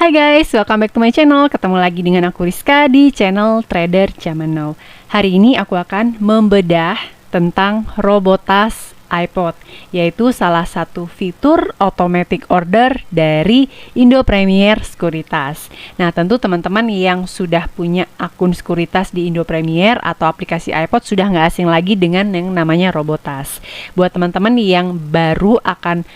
Hai guys, welcome back to my channel. Ketemu lagi dengan aku Rizka di channel Trader Zaman Now. Hari ini aku akan membedah tentang Robotas iPod, yaitu salah satu fitur automatic order dari Indo Premier Sekuritas. Nah, tentu teman-teman yang sudah punya akun Sekuritas di Indo Premier atau aplikasi iPod sudah nggak asing lagi dengan yang namanya Robotas. Buat teman-teman yang baru akan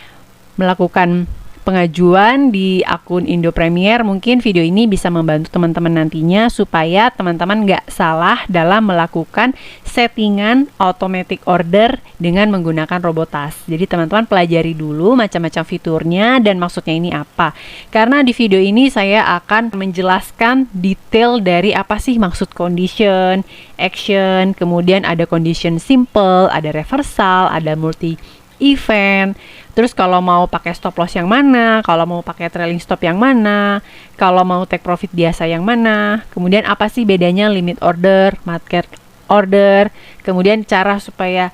melakukan pengajuan di akun Indo Premier, mungkin video ini bisa membantu teman-teman nantinya supaya teman-teman nggak salah dalam melakukan settingan automatic order dengan menggunakan Robotas. Jadi teman-teman pelajari dulu macam-macam fiturnya dan maksudnya ini apa. Karena di video ini saya akan menjelaskan detail dari apa sih maksud condition, action, kemudian ada condition simple, ada reversal, ada multi event. Terus kalau mau pakai stop loss yang mana, kalau mau pakai trailing stop yang mana, kalau mau take profit biasa yang mana, kemudian apa sih bedanya limit order, market order, kemudian cara supaya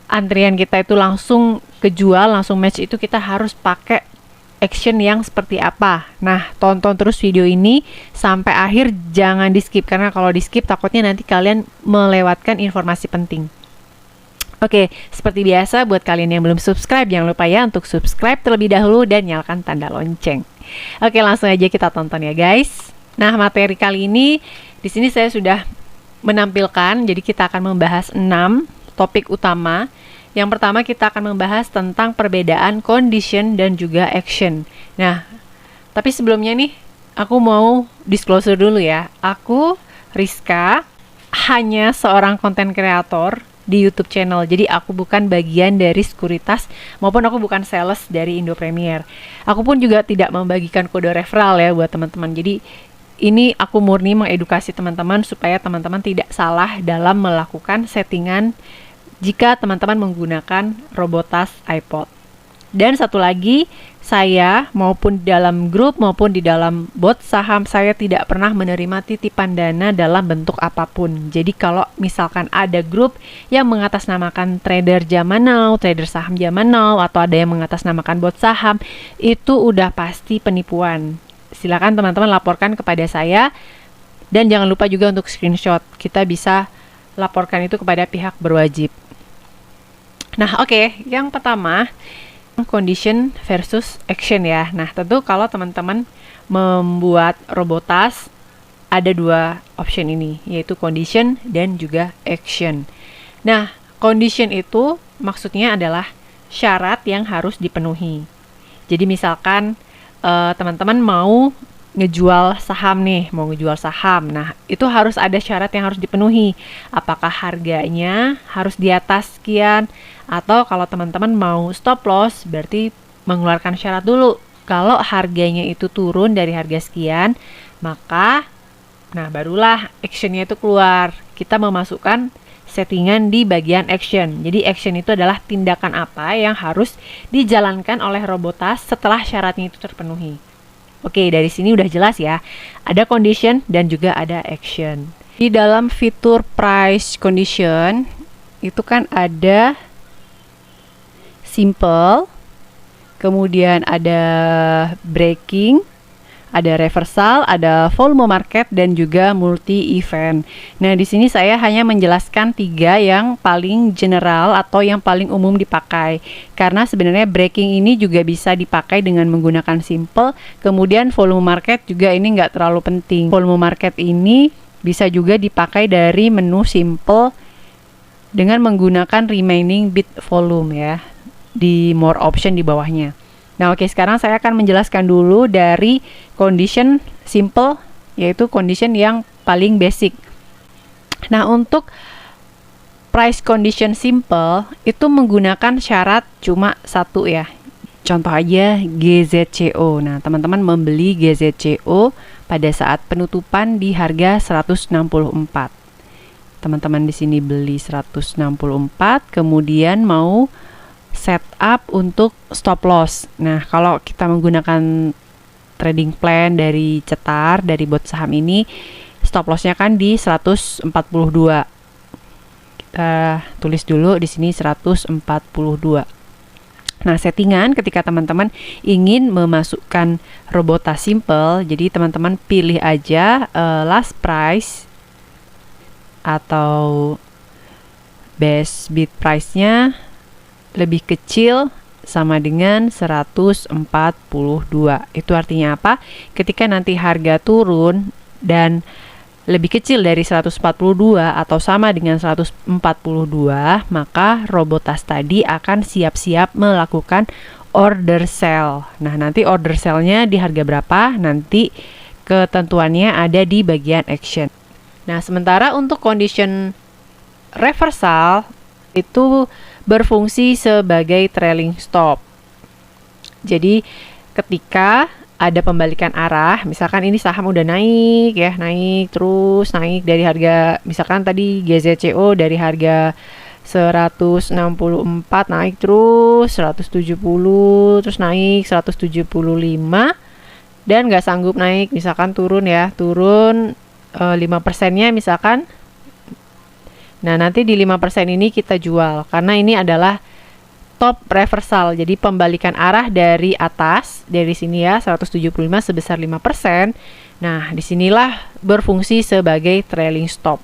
antrian kita itu langsung kejual, langsung match itu kita harus pakai action yang seperti apa. Nah, tonton terus video ini sampai akhir, jangan di skip, karena kalau di skip takutnya nanti kalian melewatkan informasi penting. Oke, seperti biasa buat kalian yang belum subscribe, jangan lupa ya untuk subscribe terlebih dahulu dan nyalakan tanda lonceng. Oke, langsung aja kita tonton ya guys. Nah, materi kali ini di sini saya sudah menampilkan, jadi kita akan membahas 6 topik utama. Yang pertama kita akan membahas tentang perbedaan condition dan juga action. Nah, tapi sebelumnya nih aku mau disclosure dulu ya. Aku Rizka hanya seorang content creator di YouTube channel. Jadi aku bukan bagian dari Sekuritas maupun aku bukan sales dari Indo Premier. Aku pun juga tidak membagikan kode referral ya buat teman-teman. Jadi ini aku murni mengedukasi teman-teman supaya teman-teman tidak salah dalam melakukan settingan jika teman-teman menggunakan Robotas iPod. Dan satu lagi, saya maupun di dalam grup maupun di dalam bot saham saya tidak pernah menerima titipan dana dalam bentuk apapun. Jadi kalau misalkan ada grup yang mengatasnamakan trader zaman now, trader saham zaman now, atau ada yang mengatasnamakan bot saham, itu udah pasti penipuan. Silakan teman-teman laporkan kepada saya dan jangan lupa juga untuk screenshot. Kita bisa laporkan itu kepada pihak berwajib. Nah, oke, yang pertama condition versus action ya. Nah, tentu kalau teman-teman membuat Robotas ada dua option ini, yaitu condition dan juga action. Nah, condition itu maksudnya adalah syarat yang harus dipenuhi. Jadi misalkan teman-teman mau ngejual saham nih, mau ngejual saham. Nah, itu harus ada syarat yang harus dipenuhi. Apakah harganya harus di atas sekian, atau kalau teman-teman mau stop loss berarti mengeluarkan syarat dulu. Kalau harganya itu turun dari harga sekian, maka barulah actionnya itu keluar. Kita memasukkan settingan di bagian action. Jadi action itu adalah tindakan apa yang harus dijalankan oleh Robotas setelah syaratnya itu terpenuhi. Oke, dari sini udah jelas ya. Ada condition dan juga ada action. Di dalam fitur price condition itu kan ada simple, kemudian ada breaking, ada reversal, ada volume market dan juga multi event. Nah, di sini saya hanya menjelaskan 3 yang paling general atau yang paling umum dipakai. Karena sebenarnya breaking ini juga bisa dipakai dengan menggunakan simple, kemudian volume market juga ini nggak terlalu penting. Volume market ini bisa juga dipakai dari menu simple dengan menggunakan remaining bid volume ya, di more option di bawahnya. Nah, oke, sekarang saya akan menjelaskan dulu dari condition simple, yaitu condition yang paling basic. Nah, untuk price condition simple itu menggunakan syarat cuma satu ya. Contoh aja GZCO. Nah, teman-teman membeli GZCO pada saat penutupan di harga 164. Teman-teman di sini beli 164, kemudian mau setup untuk stop loss. Nah, kalau kita menggunakan trading plan dari Cetar, dari bot saham ini, stop lossnya kan di 142. Kita tulis dulu di sini 142. Nah, settingan ketika teman-teman ingin memasukkan Robota simple, jadi teman-teman pilih aja last price atau best bid price-nya lebih kecil sama dengan 142. Itu artinya apa? Ketika nanti harga turun dan lebih kecil dari 142 atau sama dengan 142, maka Robotas tadi akan siap-siap melakukan order sell. Nah, nanti order sell-nya di harga berapa? Nanti ketentuannya ada di bagian action. Nah, sementara untuk condition reversal itu berfungsi sebagai trailing stop. Jadi, ketika ada pembalikan arah, misalkan ini saham udah naik ya, naik terus naik dari harga, misalkan tadi GZCO dari harga 164 naik terus 170, terus naik 175 dan nggak sanggup naik, misalkan turun ya, turun 5%-nya misalkan. Nah, nanti di 5% ini kita jual karena ini adalah top reversal, jadi pembalikan arah dari atas, dari sini ya 175 sebesar 5%. Nah, disinilah berfungsi sebagai trailing stop.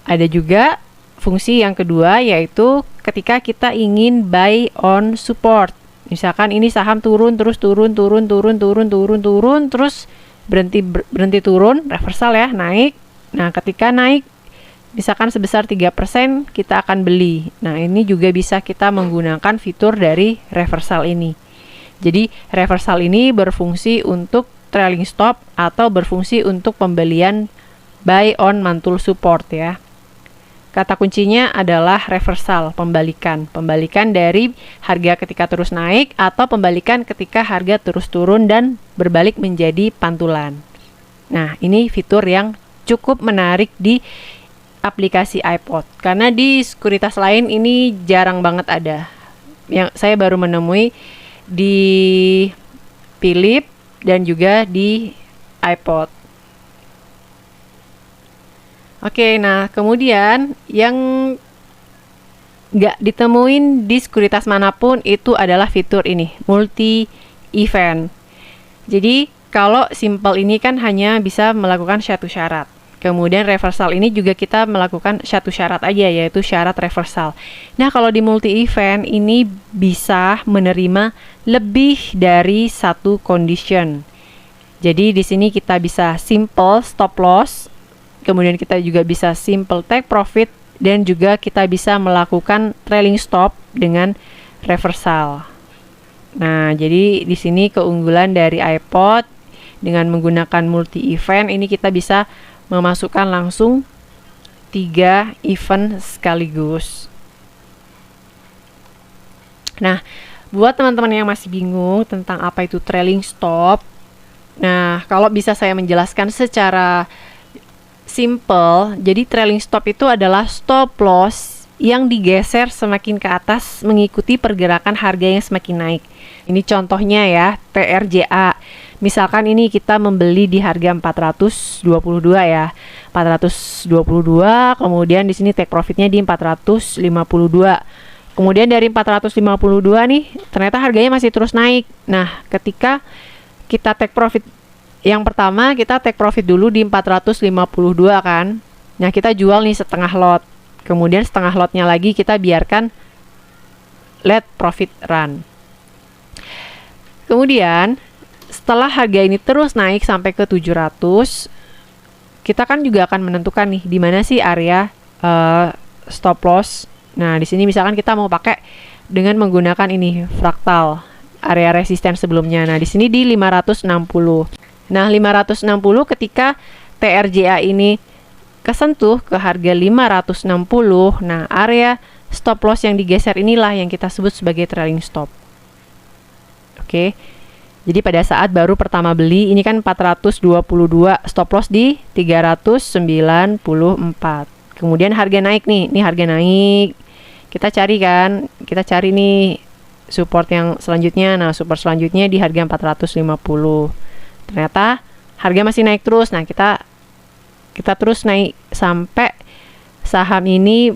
Ada juga fungsi yang kedua, yaitu ketika kita ingin buy on support. Misalkan ini saham turun terus turun terus berhenti turun, reversal ya, naik. Nah, ketika naik misalkan sebesar 3%, kita akan beli. Nah, ini juga bisa kita menggunakan fitur dari reversal ini. Jadi, reversal ini berfungsi untuk trailing stop atau berfungsi untuk pembelian buy on mantul support ya. Kata kuncinya adalah reversal, pembalikan. Pembalikan dari harga ketika terus naik atau pembalikan ketika harga terus turun dan berbalik menjadi pantulan. Nah, ini fitur yang cukup menarik di aplikasi iPod, karena di sekuritas lain ini jarang banget ada. Yang saya baru menemui di Philip dan juga di iPod. Oke, nah kemudian yang nggak ditemuin di sekuritas manapun itu adalah fitur ini, multi event. Jadi kalau simple ini kan hanya bisa melakukan satu syarat. Kemudian reversal ini juga kita melakukan satu syarat aja, yaitu syarat reversal. Nah, kalau di multi event ini bisa menerima lebih dari satu condition. Jadi di sini kita bisa simple stop loss, kemudian kita juga bisa simple take profit, dan juga kita bisa melakukan trailing stop dengan reversal. Nah, jadi di sini keunggulan dari iPod dengan menggunakan multi event ini kita bisa memasukkan langsung 3 event sekaligus. Nah, buat teman-teman yang masih bingung tentang apa itu trailing stop, nah kalau bisa saya menjelaskan secara simple, jadi trailing stop itu adalah stop loss yang digeser semakin ke atas mengikuti pergerakan harga yang semakin naik. Ini contohnya ya, TRJA. Misalkan ini kita membeli di harga 422 ya. 422, kemudian di sini take profitnya di 452. Kemudian dari 452 nih, ternyata harganya masih terus naik. Nah, ketika kita take profit yang pertama, kita take profit dulu di 452 kan. Nah, kita jual nih setengah lot. Kemudian setengah lotnya lagi kita biarkan let profit run. Kemudian setelah harga ini terus naik sampai ke 700, kita kan juga akan menentukan nih di mana sih area stop loss. Nah, di sini misalkan kita mau pakai dengan menggunakan ini fraktal area resisten sebelumnya. Nah, di sini di 560. Nah, 560 ketika TRJA ini kesentuh ke harga 560, nah area stop loss yang digeser inilah yang kita sebut sebagai trailing stop. Oke. Jadi pada saat baru pertama beli ini kan 422, stop loss di 394. Kemudian harga naik nih, ini harga naik. Kita cari nih support yang selanjutnya. Nah, support selanjutnya di harga 450. Ternyata harga masih naik terus. Nah, kita terus naik sampai saham ini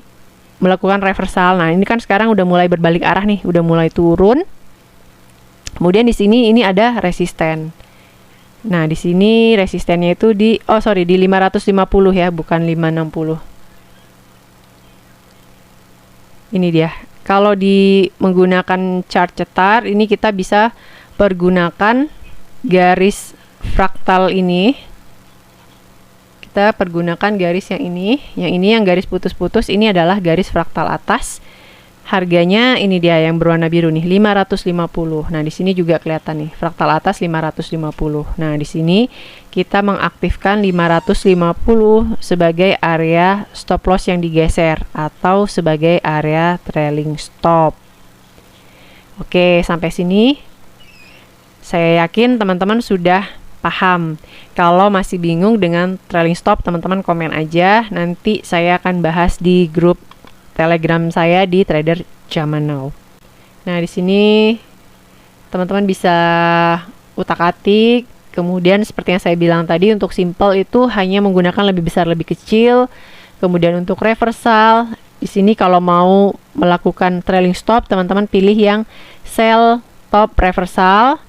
melakukan reversal. Nah, ini kan sekarang udah mulai berbalik arah nih, udah mulai turun. Kemudian di sini ini ada resisten. Nah, di sini resistennya itu di 550 ya, bukan 560. Ini dia. Kalau menggunakan chart cetar, ini kita bisa pergunakan garis fraktal ini. Kita pergunakan garis yang ini. Yang ini yang garis putus-putus, ini adalah garis fraktal atas. Harganya ini dia yang berwarna biru nih, 550. Nah, di sini juga kelihatan nih, fraktal atas 550. Nah, di sini kita mengaktifkan 550 sebagai area stop loss yang digeser atau sebagai area trailing stop. Oke, sampai sini saya yakin teman-teman sudah paham. Kalau masih bingung dengan trailing stop, teman-teman komen aja. Nanti saya akan bahas di grup Telegram saya di Trader Zaman Now. Nah, di sini teman-teman bisa utak-atik. Kemudian seperti yang saya bilang tadi, untuk simple itu hanya menggunakan lebih besar lebih kecil. Kemudian untuk reversal, di sini kalau mau melakukan trailing stop, teman-teman pilih yang sell top reversal.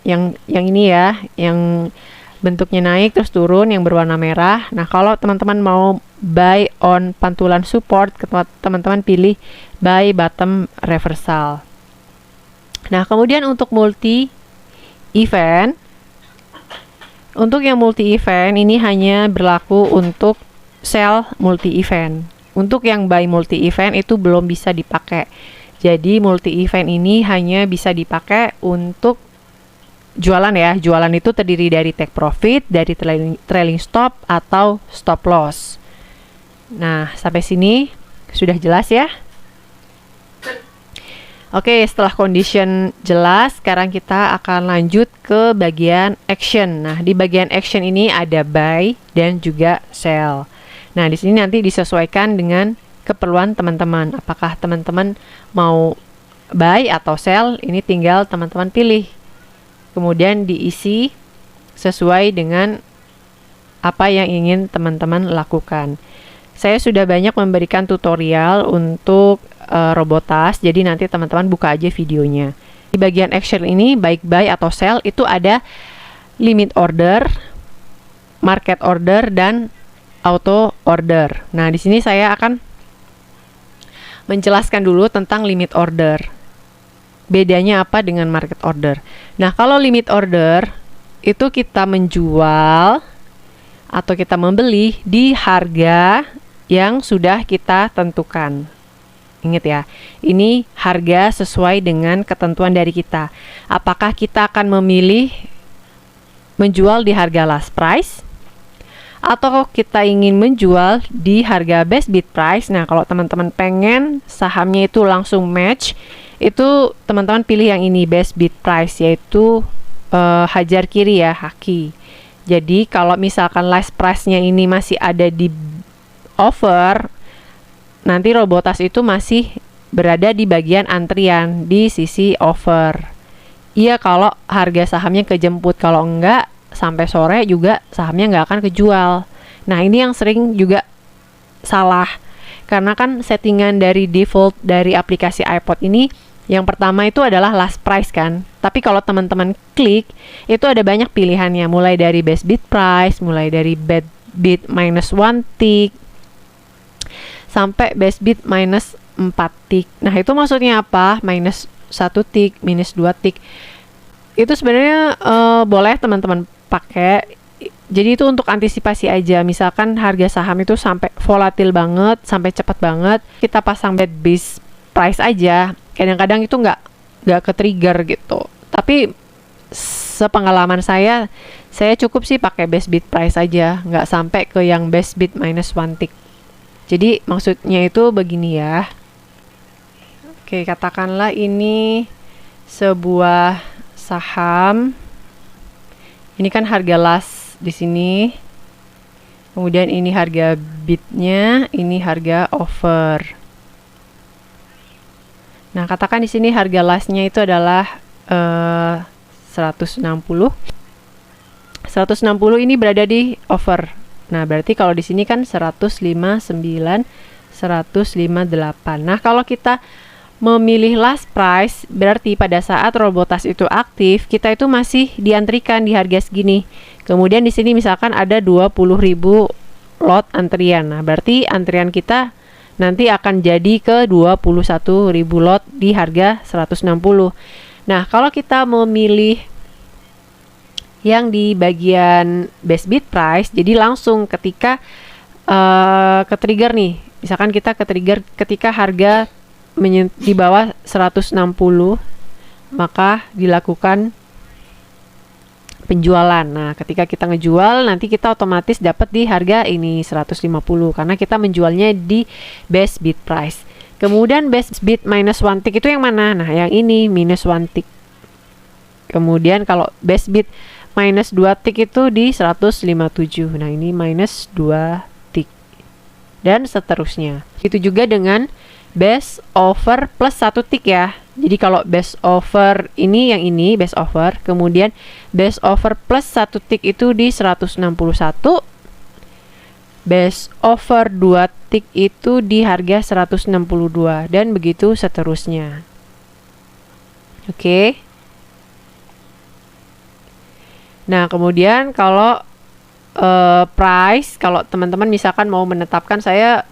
Yang ini ya, yang bentuknya naik terus turun yang berwarna merah. Nah, kalau teman-teman mau buy on pantulan support, teman-teman pilih buy bottom reversal. Nah, kemudian untuk multi event, untuk yang multi event ini hanya berlaku untuk sell multi event. Untuk yang buy multi event itu belum bisa dipakai. Jadi multi event ini hanya bisa dipakai untuk jualan ya. Jualan itu terdiri dari take profit, dari trailing stop atau stop loss. Nah, sampai sini sudah jelas ya. Oke, setelah condition jelas, sekarang kita akan lanjut ke bagian action. Nah, di bagian action ini ada buy dan juga sell. Nah, di sini nanti disesuaikan dengan keperluan teman-teman. Apakah teman-teman mau buy atau sell? Ini tinggal teman-teman pilih. Kemudian diisi sesuai dengan apa yang ingin teman-teman lakukan. Saya sudah banyak memberikan tutorial untuk Robotas, jadi nanti teman-teman buka aja videonya. Di bagian action ini, baik buy atau sell, itu ada limit order, market order, dan auto order. Nah, di sini saya akan menjelaskan dulu tentang limit order. Bedanya apa dengan market order? Nah, kalau limit order itu kita menjual atau kita membeli di harga yang sudah kita tentukan. Ingat ya, ini harga sesuai dengan ketentuan dari kita. Apakah kita akan memilih menjual di harga last price atau kita ingin menjual di harga best bid price? Nah, kalau teman-teman pengen sahamnya itu langsung match, itu teman-teman pilih yang ini, best bid price, yaitu hajar kiri ya, haki. Jadi kalau misalkan last price-nya ini masih ada di offer, nanti Robotas itu masih berada di bagian antrian di sisi offer. Iya, kalau harga sahamnya kejemput, kalau enggak sampai sore juga sahamnya nggak akan kejual. Nah, ini yang sering juga salah, karena kan settingan dari default dari aplikasi iPod ini yang pertama itu adalah last price kan. Tapi kalau teman-teman klik, itu ada banyak pilihannya, mulai dari best bid price, mulai dari best bid minus 1 tick, sampai best bid minus 4 tick. Nah, itu maksudnya apa? Minus 1 tick, minus 2 tick. Itu sebenarnya boleh teman-teman pakai. Jadi itu untuk antisipasi aja. Misalkan harga saham itu sampai volatil banget, sampai cepat banget, kita pasang best bid price aja. Kadang-kadang itu nggak ke-trigger gitu. Tapi sepengalaman saya cukup sih pakai best bid price aja, nggak sampai ke yang best bid minus 1 tick. Jadi maksudnya itu begini ya. Oke, katakanlah ini sebuah saham. Ini kan harga last di sini. Kemudian ini harga bidnya, ini harga offer. Nah, katakan di sini harga lastnya itu adalah 160. 160 ini berada di offer. Nah, berarti kalau di sini kan 159,9. 158. Nah, kalau kita memilih last price, berarti pada saat robotas itu aktif, kita itu masih diantrikan di harga segini. Kemudian di sini misalkan ada 20.000 lot antrian. Nah, berarti antrian kita nanti akan jadi ke 21.000 lot di harga 160. Nah, kalau kita memilih yang di bagian best bid price, jadi langsung ketika ke trigger nih. Misalkan kita ke trigger ketika harga di bawah 160, maka dilakukan penjualan. Nah, ketika kita ngejual, nanti kita otomatis dapat di harga ini 150 karena kita menjualnya di best bid price. Kemudian best bid minus 1 tick itu yang mana? Nah, yang ini minus 1 tick. Kemudian kalau best bid minus 2 tick itu di 157. Nah, ini minus 2 tick. Dan seterusnya. Itu juga dengan best offer plus 1 tick ya. Jadi kalau best offer ini yang ini best offer, kemudian best offer plus 1 tick itu di 161. Best offer 2 tick itu di harga 162 dan begitu seterusnya. Oke. Nah, kemudian kalau price, kalau teman-teman misalkan mau menetapkan saya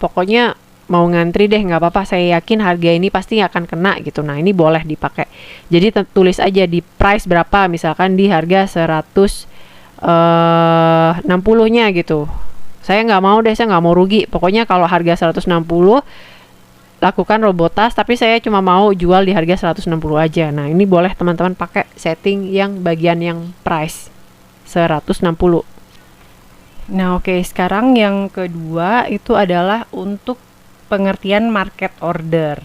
pokoknya mau ngantri deh, nggak apa-apa, saya yakin harga ini pasti akan kena gitu. Nah, ini boleh dipakai. Jadi tulis aja di price berapa, misalkan di harga 160-nya gitu. Saya nggak mau deh, saya nggak mau rugi. Pokoknya kalau harga 160 lakukan robotas, tapi saya cuma mau jual di harga 160 aja. Nah, ini boleh teman-teman pakai setting yang bagian yang price 160. Nah, oke, sekarang yang kedua itu adalah untuk pengertian market order.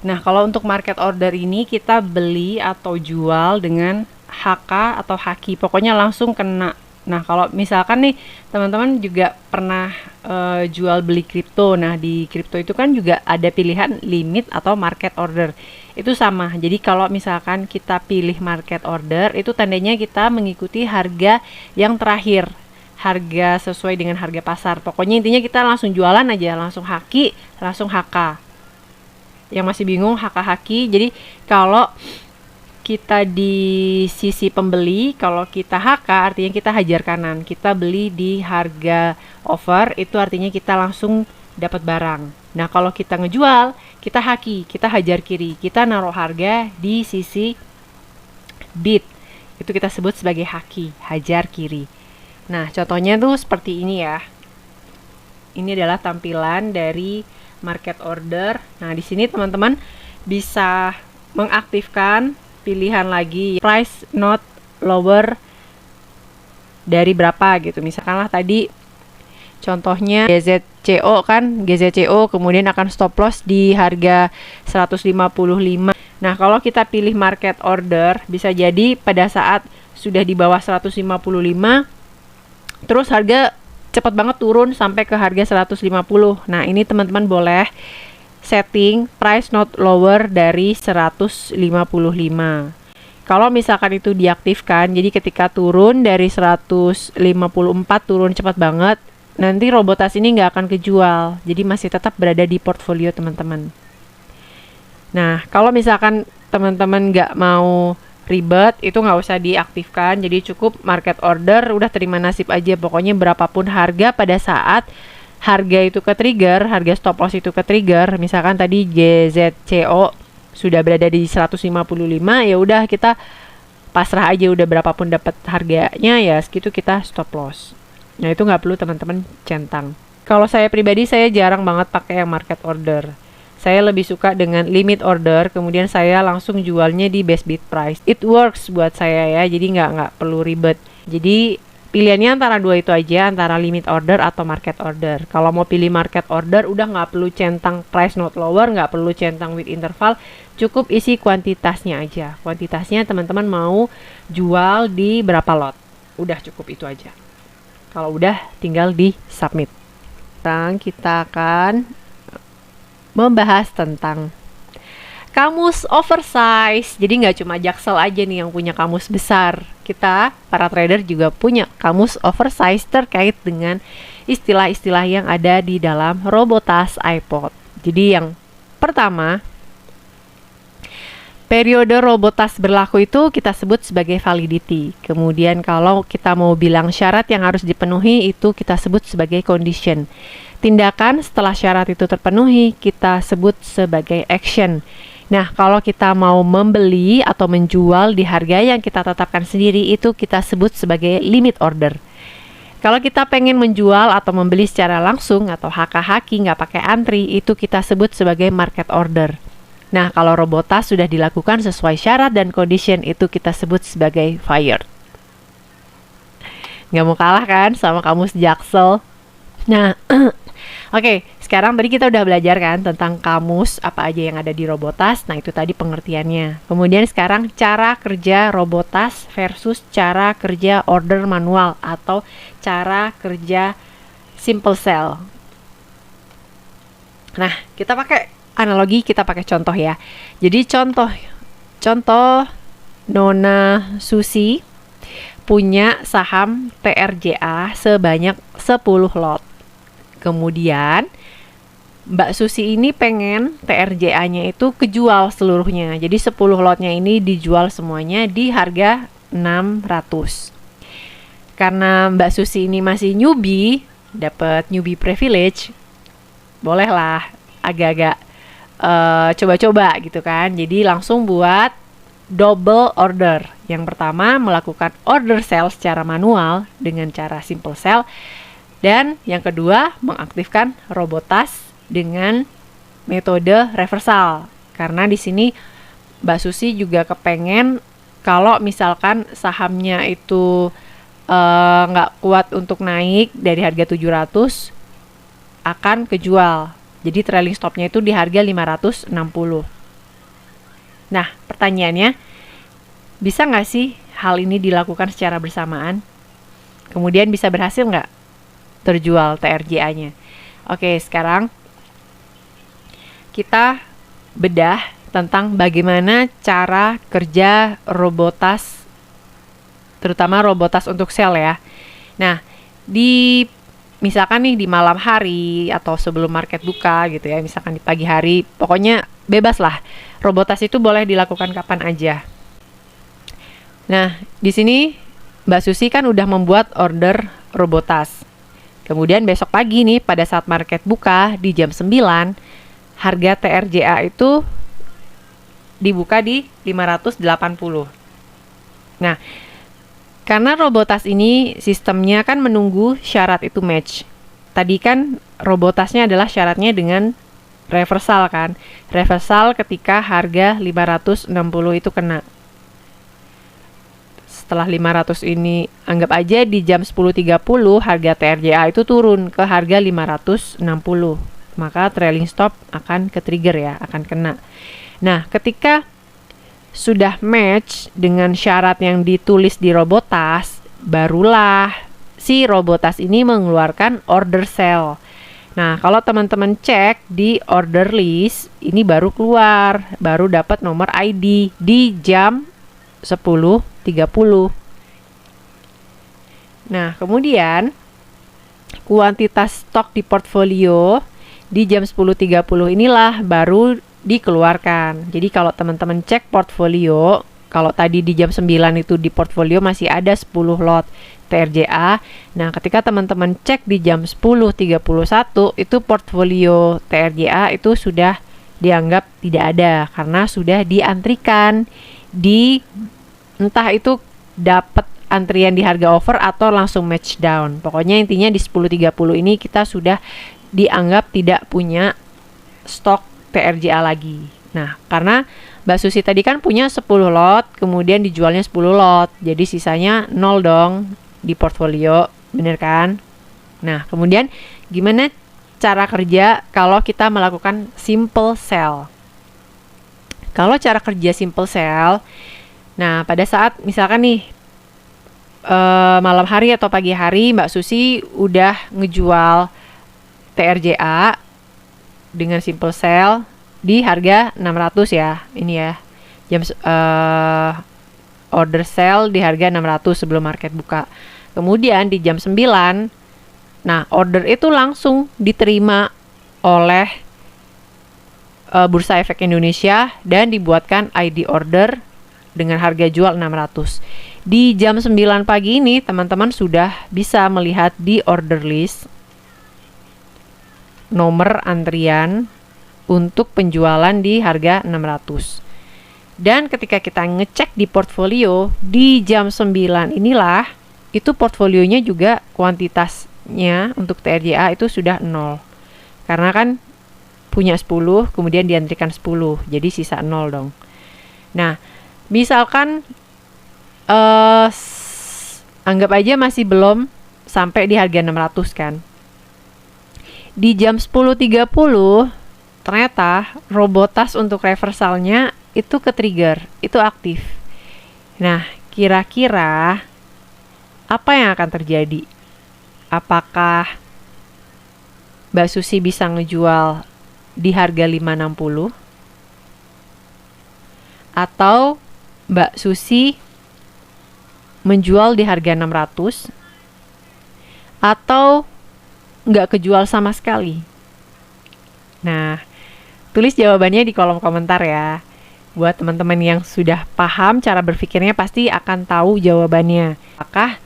Nah, kalau untuk market order ini kita beli atau jual dengan HK atau haki, pokoknya langsung kena. Nah, kalau misalkan nih teman-teman juga pernah jual beli kripto. Nah, di kripto itu kan juga ada pilihan limit atau market order. Itu sama. Jadi kalau misalkan kita pilih market order, itu tandanya kita mengikuti harga yang terakhir. Harga sesuai dengan harga pasar. Pokoknya intinya kita langsung jualan aja, langsung haki, langsung HK. Yang masih bingung HK haki, jadi kalau kita di sisi pembeli, kalau kita HK artinya kita hajar kanan. Kita beli di harga over, itu artinya kita langsung dapat barang. Nah, kalau kita ngejual, kita haki, kita hajar kiri. Kita naruh harga di sisi bid. Itu kita sebut sebagai haki, hajar kiri. Nah, contohnya tuh seperti ini ya. Ini adalah tampilan dari market order. Nah, di sini teman-teman bisa mengaktifkan pilihan lagi price not lower dari berapa gitu. Misalkanlah tadi contohnya GZCO kan, GZCO kemudian akan stop loss di harga 155. Nah, kalau kita pilih market order, bisa jadi pada saat sudah di bawah 155 terus harga cepat banget turun sampai ke harga 150. Nah, ini teman-teman boleh setting price not lower dari 155. Kalau misalkan itu diaktifkan, jadi ketika turun dari 154 turun cepat banget, nanti robotas ini nggak akan kejual. Jadi masih tetap berada di portfolio teman-teman. Nah, kalau misalkan teman-teman nggak mau ribet, itu nggak usah diaktifkan, jadi cukup market order, udah terima nasib aja. Pokoknya berapapun harga pada saat harga itu ke trigger, harga stop loss itu ke trigger, misalkan tadi GZCO sudah berada di 155, ya udah kita pasrah aja, udah berapapun dapat harganya ya segitu kita stop loss. Nah, itu nggak perlu teman-teman centang. Kalau saya pribadi, saya jarang banget pakai yang market order. Saya lebih suka dengan limit order, kemudian saya langsung jualnya di best bid price. It works buat saya ya, jadi nggak perlu ribet. Jadi pilihannya antara dua itu aja, antara limit order atau market order. Kalau mau pilih market order, udah nggak perlu centang price not lower, nggak perlu centang with interval, cukup isi kuantitasnya aja. Kuantitasnya teman-teman mau jual di berapa lot, udah cukup itu aja. Kalau udah, tinggal di submit. Sekarang kita akan membahas tentang kamus oversize. Jadi nggak cuma Jaksel aja nih yang punya kamus besar. Kita, para trader juga punya kamus oversize terkait dengan istilah-istilah yang ada di dalam Robotas iPod. Jadi yang pertama, periode Robotas berlaku itu kita sebut sebagai validity. Kemudian kalau kita mau bilang syarat yang harus dipenuhi itu kita sebut sebagai condition. Tindakan setelah syarat itu terpenuhi kita sebut sebagai action. Nah, kalau kita mau membeli atau menjual di harga yang kita tetapkan sendiri itu kita sebut sebagai limit order. Kalau kita pengen menjual atau membeli secara langsung atau haki-haki nggak pakai antri itu kita sebut sebagai market order. Nah, kalau Robotas sudah dilakukan sesuai syarat dan condition itu kita sebut sebagai fired. Nggak mau kalah kan sama kamus Jaksel? Nah, oke, sekarang tadi kita udah belajar kan tentang kamus apa aja yang ada di Robotas. Nah, itu tadi pengertiannya. Kemudian sekarang cara kerja Robotas versus cara kerja order manual atau cara kerja simple cell. Nah, kita pakai analogi, kita pakai contoh ya. Jadi contoh Nona Susi punya saham TRJA sebanyak 10 lot. Kemudian Mbak Susi ini pengen TRJA-nya itu kejual seluruhnya. Jadi 10 lotnya ini dijual semuanya di harga 600. Karena Mbak Susi ini masih newbie, dapat newbie privilege, bolehlah agak-agak coba-coba gitu kan. Jadi langsung buat double order. Yang pertama melakukan order sell secara manual dengan cara simple sell, dan yang kedua mengaktifkan Robotas dengan metode reversal. Karena di sini Mbak Susi juga kepengen kalau misalkan sahamnya itu nggak kuat untuk naik dari harga 700 akan kejual. Jadi trailing stopnya itu di harga 560. Nah, pertanyaannya, bisa nggak sih hal ini dilakukan secara bersamaan? Kemudian bisa berhasil nggak terjual TRJA-nya? Oke, sekarang kita bedah tentang bagaimana cara kerja Robotas, terutama Robotas untuk sell ya. Nah, misalkan nih di malam hari atau sebelum market buka gitu ya, misalkan di pagi hari, pokoknya bebas lah. Robotas itu boleh dilakukan kapan aja. Nah, di sini Mbak Susi kan udah membuat order Robotas. Kemudian besok pagi nih pada saat market buka di jam 9, harga TRJA itu dibuka di 580. Nah, karena Robotas ini sistemnya kan menunggu syarat itu match. Tadi kan Robotasnya adalah syaratnya dengan reversal kan. Reversal ketika harga 560 itu kena. Setelah 500 ini, anggap aja di jam 10.30 harga TRJA itu turun ke harga 560. Maka trailing stop akan ke-trigger ya, akan kena. Nah, ketika sudah match dengan syarat yang ditulis di Robotas, barulah si Robotas ini mengeluarkan order sell. Nah, kalau teman-teman cek di order list, ini baru keluar, baru dapat nomor ID di jam 10.30. Nah, kemudian kuantitas stok di portfolio di jam 10.30 inilah baru dikeluarkan. Jadi kalau teman-teman cek portfolio, kalau tadi di jam 9 itu di portfolio masih ada 10 lot TRJA. Nah, ketika teman-teman cek di jam 10.31 itu portfolio TRJA itu sudah dianggap tidak ada karena sudah diantrikan di, entah itu dapat antrian di harga over atau langsung match down. Pokoknya intinya di 10.30 ini kita sudah dianggap tidak punya stok TRJA lagi. Nah, karena Mbak Susi tadi kan punya 10 lot, kemudian dijualnya 10 lot. Jadi sisanya 0 dong di portfolio, bener kan? Nah, kemudian gimana cara kerja kalau kita melakukan simple sell? Kalau cara kerja simple sell, nah pada saat misalkan nih malam hari atau pagi hari Mbak Susi udah ngejual TRJA dengan simple sell di harga 600 ya. Ini ya. Jam order sell di harga 600 sebelum market buka. Kemudian di jam 9 Nah, order itu langsung diterima oleh Bursa Efek Indonesia dan dibuatkan ID order dengan harga jual 600. Di jam 9 pagi ini teman-teman sudah bisa melihat di order list nomor antrian untuk penjualan di harga 600. Dan ketika kita ngecek di portfolio di jam 9 inilah, itu portfolionya juga kuantitasnya untuk TRJA itu sudah 0. Karena kan punya 10, kemudian diantrikan 10, jadi sisa 0 dong. Nah, misalkan anggap aja masih belum sampai di harga 600 kan. Di jam 10.30 ternyata robotas untuk reversalnya itu ke-trigger, itu aktif. Nah, kira-kira apa yang akan terjadi? Apakah Mbak Susi bisa ngejual di harga 560? Atau Mbak Susi menjual di harga 600? Atau nggak kejual sama sekali? Nah, tulis jawabannya di kolom komentar ya. Buat teman-teman yang sudah paham cara berpikirnya pasti akan tahu jawabannya. Apakah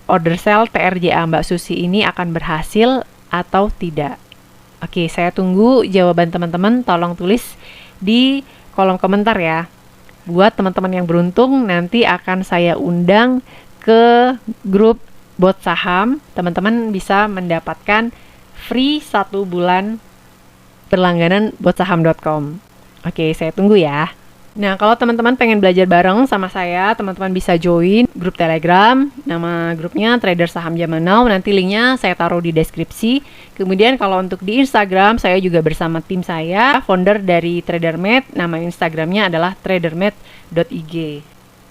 order sell TRJA Mbak Susi ini akan berhasil atau tidak? Oke, saya tunggu jawaban teman-teman. Tolong tulis di kolom komentar ya. Buat teman-teman yang beruntung, nanti akan saya undang ke grup bot saham. Teman-teman bisa mendapatkan free 1 bulan berlangganan botsaham.com. Oke, saya tunggu ya. Nah, kalau teman-teman pengen belajar bareng sama saya, teman-teman bisa join grup Telegram. Nama grupnya Trader Saham Zaman Now. Nanti linknya saya taruh di deskripsi. Kemudian kalau untuk di Instagram, saya juga bersama tim saya, founder dari TraderMate. Nama Instagramnya adalah tradermate.ig.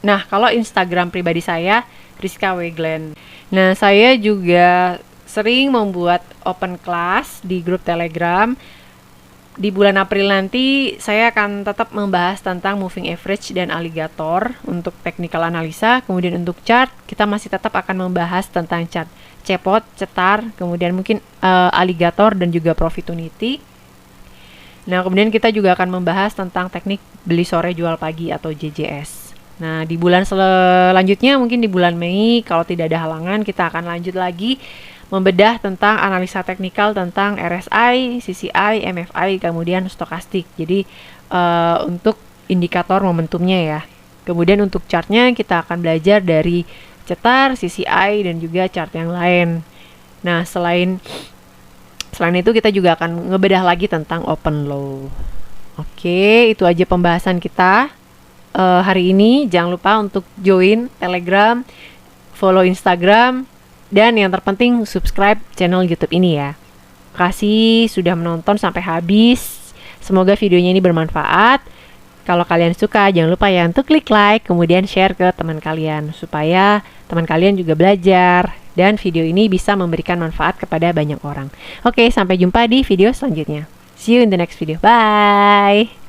Nah, kalau Instagram pribadi saya, Rizka Weglen. Nah, saya juga sering membuat open class di grup Telegram. Di bulan April nanti saya akan tetap membahas tentang moving average dan alligator untuk technical analisa. Kemudian untuk chart kita masih tetap akan membahas tentang chart cepot, cetar, kemudian mungkin alligator dan juga profitability. Nah, kemudian kita juga akan membahas tentang teknik beli sore jual pagi atau JJS. Nah, di bulan selanjutnya mungkin di bulan Mei kalau tidak ada halangan kita akan lanjut lagi membedah tentang analisa teknikal tentang RSI, CCI, MFI, kemudian stokastik. Jadi untuk indikator momentumnya ya. Kemudian untuk chartnya kita akan belajar dari cetar, CCI, dan juga chart yang lain. Nah, selain itu kita juga akan ngebedah lagi tentang open low. Oke, itu aja pembahasan kita hari ini. Jangan lupa untuk join Telegram, follow Instagram, dan yang terpenting subscribe channel YouTube ini ya. Terima kasih sudah menonton sampai habis. Semoga videonya ini bermanfaat. Kalau kalian suka jangan lupa ya untuk klik like, kemudian share ke teman kalian supaya teman kalian juga belajar dan video ini bisa memberikan manfaat kepada banyak orang. Oke, sampai jumpa di video selanjutnya. See you in the next video. Bye.